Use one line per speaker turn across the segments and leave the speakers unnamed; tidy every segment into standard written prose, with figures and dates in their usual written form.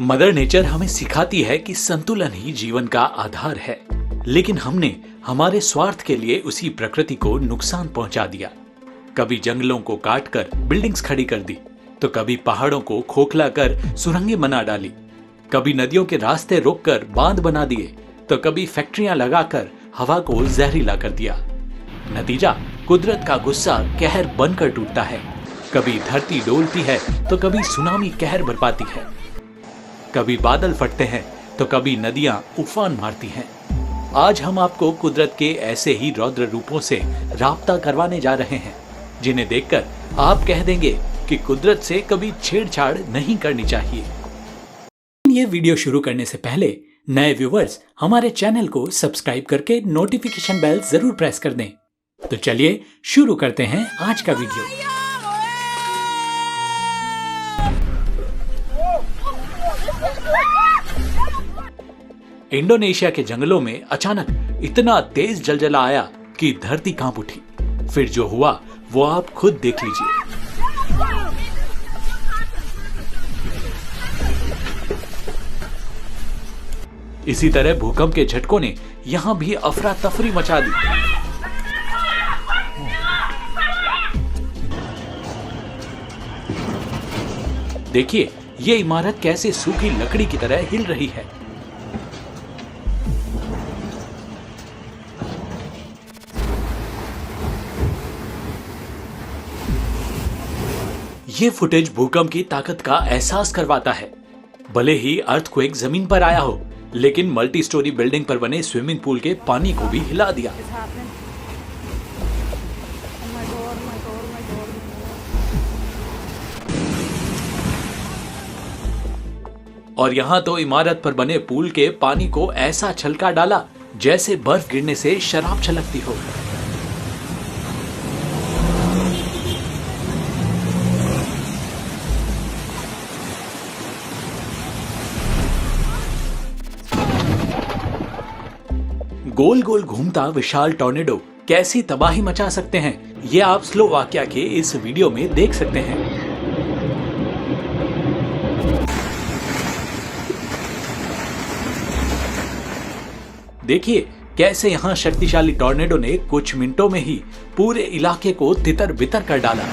Mother nature हमें सिखाती है कि संतुलन ही जीवन का आधार है, लेकिन हमने हमारे स्वार्थ के लिए उसी प्रकृति को नुकसान पहुंचा दिया। कभी जंगलों को काटकर बिल्डिंग्स खड़ी कर दी, तो कभी पहाड़ों को खोखला कर सुरंगें बना डाली, कभी नदियों के रास्ते रोककर बांध बना दिए, तो कभी फैक्ट्रियां लगाकर हवा को जहरीला कर दिया। नतीजा कुदरत का गुस्सा कहर बनकर टूटता है। कभी धरती डोलती है तो कभी सुनामी कहर बरपाती है, कभी बादल फटते हैं तो कभी नदियां उफान मारती हैं। आज हम आपको कुदरत के ऐसे ही रौद्र रूपों से राब्ता करवाने जा रहे हैं, जिन्हें देखकर आप कह देंगे कि कुदरत से कभी छेड़छाड़ नहीं करनी चाहिए। ये वीडियो शुरू करने से पहले नए व्यूवर्स हमारे चैनल को सब्सक्राइब करके नोटिफिकेशन बेल जरूर प्रेस कर दें। तो चलिए शुरू करते हैं आज का वीडियो। इंडोनेशिया के जंगलों में अचानक इतना तेज जलजला आया कि धरती कांप उठी। फिर जो हुआ वो आप खुद देख लीजिए। इसी तरह भूकंप के झटकों ने यहां भी अफरा तफरी मचा दी। देखिए ये इमारत कैसे सूखी लकड़ी की तरह हिल रही है। ये फुटेज भूकंप की ताकत का एहसास करवाता है। भले ही अर्थक्वेक जमीन पर आया हो, लेकिन मल्टी स्टोरी बिल्डिंग पर बने स्विमिंग पूल के पानी को भी हिला दिया। और यहां तो इमारत पर बने पूल के पानी को ऐसा छलका डाला जैसे बर्फ गिरने से शराब छलकती हो। गोल गोल घूमता विशाल टॉर्नेडो कैसी तबाही मचा सकते हैं, ये आप स्लोवाकिया के इस वीडियो में देख सकते हैं। देखिए कैसे यहां शक्तिशाली टॉर्नेडो ने कुछ मिनटों में ही पूरे इलाके को तितर बितर कर डाला।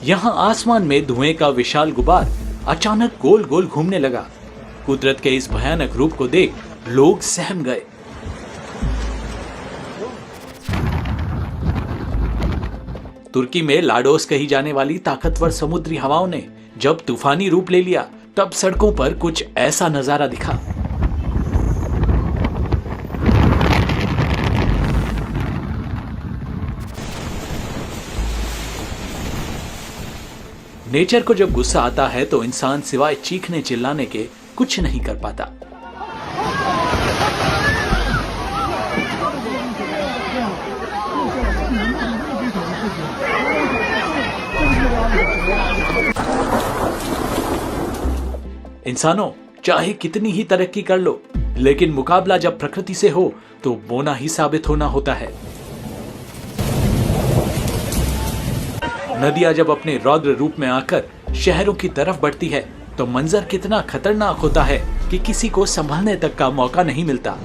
यहां आसमान में धुएं का विशाल गुबार अचानक गोल गोल घूमने लगा। कुदरत के इस भयानक रूप को देख लोग सहम गए। तुर्की में लाडोस कही जाने वाली ताकतवर समुद्री हवाओं ने जब तूफानी रूप ले लिया, तब सड़कों पर कुछ ऐसा नजारा दिखा। नेचर को जब गुस्सा आता है तो इंसान सिवाय चीखने चिल्लाने के कुछ नहीं कर पाता। इंसानों, चाहे कितनी ही तरक्की कर लो, लेकिन मुकाबला जब प्रकृति से हो तो बोना ही साबित होना होता है। नदियां जब अपने रौद्र रूप में आकर शहरों की तरफ बढ़ती है तो मंजर कितना खतरनाक होता है कि किसी को संभलने तक का मौका नहीं मिलता।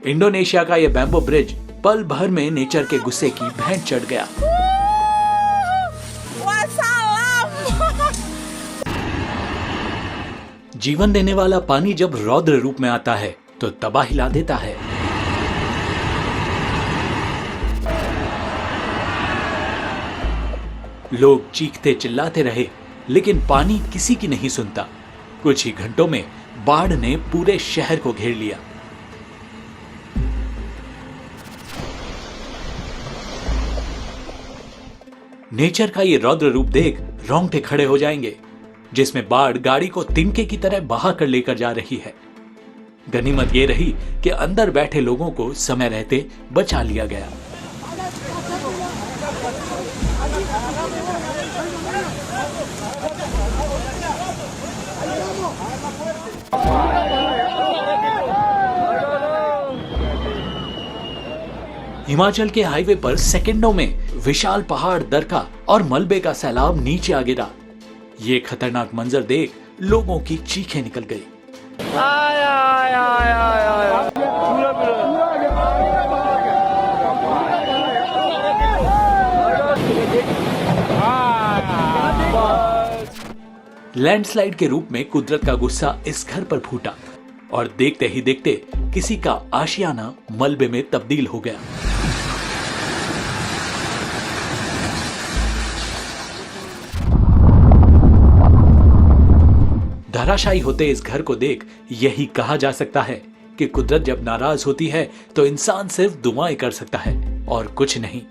इंडोनेशिया का यह बैम्बो ब्रिज पल भर में नेचर के गुस्से की भेंट चढ़ गया। जीवन देने वाला पानी जब रौद्र रूप में आता है तो तबाही ला देता है। लोग चीखते चिल्लाते रहे, लेकिन पानी किसी की नहीं सुनता। कुछ ही घंटों में बाढ़ ने पूरे शहर को घेर लिया। नेचर का ये रौद्र रूप देख रोंगटे खड़े हो जाएंगे, जिसमें बाढ़ गाड़ी को तिनके की तरह बहा कर लेकर जा रही है। गनीमत ये रही कि अंदर बैठे लोगों को समय रहते बचा लिया गया। हिमाचल के हाईवे पर सेकंडों में विशाल पहाड़, दरका और मलबे का सैलाब नीचे आ गिरा। ये खतरनाक मंजर देख लोगों की चीखें निकल गई। लैंडस्लाइड के रूप में कुदरत का गुस्सा इस घर पर फूटा और देखते ही देखते किसी का आशियाना मलबे में तब्दील हो गया। धराशायी होते इस घर को देख यही कहा जा सकता है कि कुदरत जब नाराज होती है तो इंसान सिर्फ दुआएं कर सकता है और कुछ नहीं।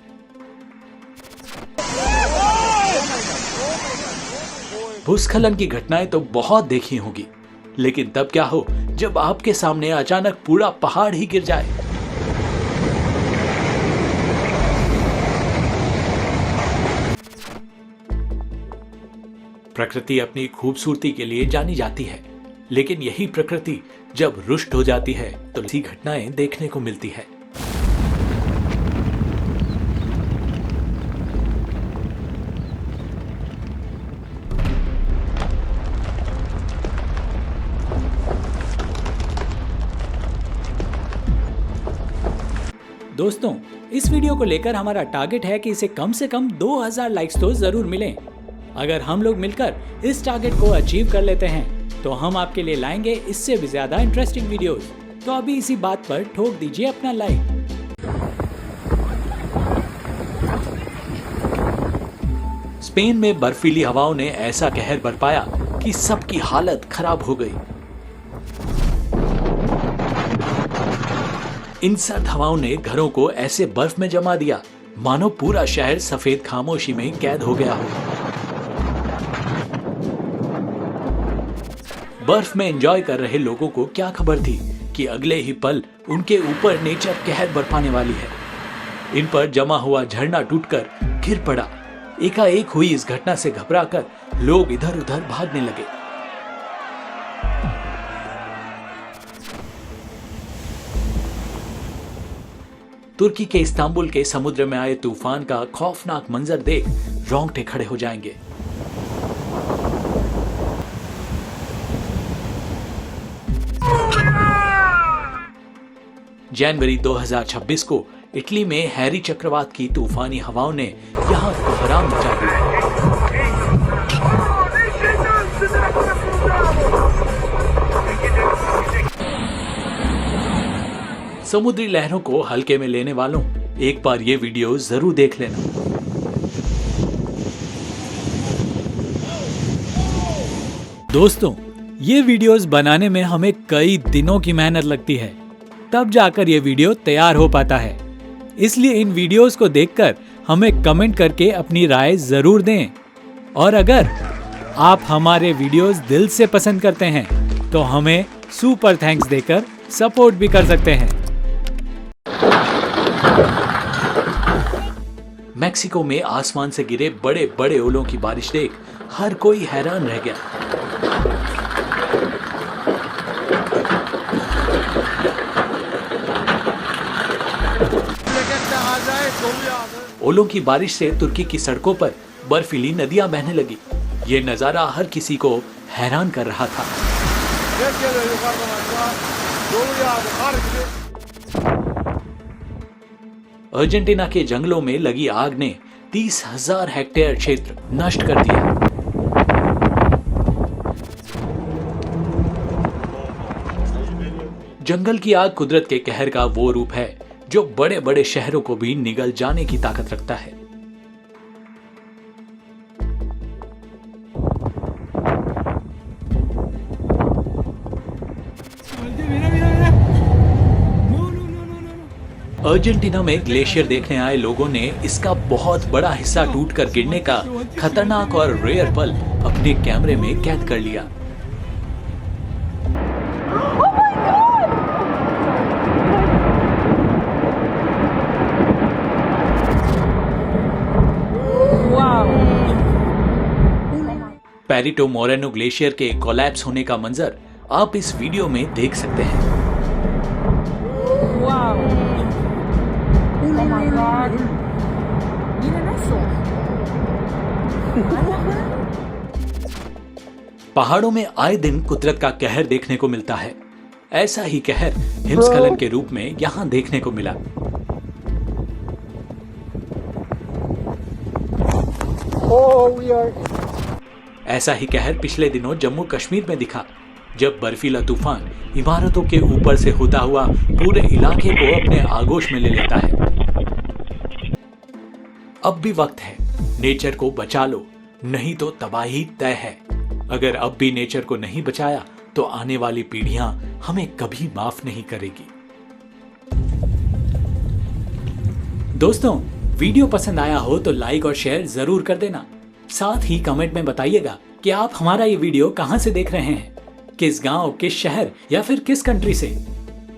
भूस्खलन की घटनाएं तो बहुत देखी होंगी, लेकिन तब क्या हो जब आपके सामने अचानक पूरा पहाड़ ही गिर जाए। प्रकृति अपनी खूबसूरती के लिए जानी जाती है, लेकिन यही प्रकृति जब रुष्ट हो जाती है तो ऐसी घटनाएं देखने को मिलती है।
दोस्तों, इस वीडियो को लेकर हमारा टारगेट है कि इसे कम से कम 2000 लाइक्स तो जरूर मिलें। अगर हम लोग मिलकर इस टारगेट को अचीव कर लेते हैं तो हम आपके लिए लाएंगे इससे भी ज्यादा इंटरेस्टिंग वीडियोस। तो अभी इसी बात पर ठोक दीजिए अपना लाइक।
स्पेन में बर्फीली हवाओं ने ऐसा कहर बरपाया कि सबकी हालत खराब हो गई। इन सर्द हवाओं ने घरों को ऐसे बर्फ में जमा दिया मानो पूरा शहर सफेद खामोशी में कैद हो गया हो। बर्फ में एंजॉय कर रहे लोगों को क्या खबर थी कि अगले ही पल उनके ऊपर नेचर कहर बरपाने वाली है। इन पर जमा हुआ झरना टूटकर गिर पड़ा। एकाएक हुई इस घटना से घबराकर लोग इधर उधर भागने लगे। तुर्की के इस्तांबुल के समुद्र में आए तूफान का खौफनाक मंजर देख रोंगटे खड़े हो जाएंगे। जनवरी 2026 को इटली में हैरी चक्रवात की तूफानी हवाओं ने यहां कोहराम मचा दिया। समुद्री लहरों को हल्के में लेने वालों, एक बार ये वीडियो जरूर देख लेना।
दोस्तों, ये वीडियोस बनाने में हमें कई दिनों की मेहनत लगती है, तब जाकर ये वीडियो तैयार हो पाता है। इसलिए इन वीडियोस को देखकर हमें कमेंट करके अपनी राय जरूर दें। और अगर आप हमारे वीडियोस दिल से पसंद करते हैं तो हमें सुपर थैंक्स देकर सपोर्ट भी कर सकते हैं।
मैक्सिको में आसमान से गिरे बड़े बड़े ओलों की बारिश देख हर कोई हैरान रह गया। ओलों की बारिश से तुर्की की सड़कों पर बर्फीली नदियां बहने लगी। ये नजारा हर किसी को हैरान कर रहा था। अर्जेंटीना के जंगलों में लगी आग ने 30,000 हेक्टेयर क्षेत्र नष्ट कर दिया। जंगल की आग कुदरत के कहर का वो रूप है जो बड़े बड़े शहरों को भी निगल जाने की ताकत रखता है। अर्जेंटीना में ग्लेशियर देखने आए लोगों ने इसका बहुत बड़ा हिस्सा टूटकर गिरने का खतरनाक और रेयर पल अपने कैमरे में कैद कर लिया। पेरिटो मोरेनो ग्लेशियर के कोलैप्स होने का मंजर आप इस वीडियो में देख सकते हैं।
my god. Miren eso.
पहाड़ों में आए दिन कुदरत का कहर देखने को मिलता है। ऐसा ही कहर हिमस्खलन के रूप में यहाँ देखने को मिला। ऐसा ही कहर पिछले दिनों जम्मू कश्मीर में दिखा, जब बर्फीला तूफान इमारतों के ऊपर से होता हुआ पूरे इलाके को अपने आगोश में ले लेता है। अब भी वक्त है, नेचर को बचा लो, नहीं तो तबाही तय है। अगर अब भी नेचर को नहीं बचाया तो आने वाली पीढ़ियां हमें कभी माफ नहीं करेगी।
दोस्तों, वीडियो पसंद आया हो तो लाइक और शेयर जरूर कर देना। साथ ही कमेंट में बताइएगा कि आप हमारा ये वीडियो कहां से देख रहे हैं, किस गांव, किस शहर या फिर किस कंट्री से।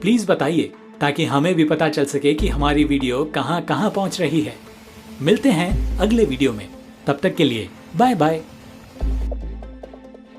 प्लीज बताइए ताकि हमें भी पता चल सके कि हमारी वीडियो कहां कहां पहुंच रही है। मिलते हैं अगले वीडियो में, तब तक के लिए बाय बाय।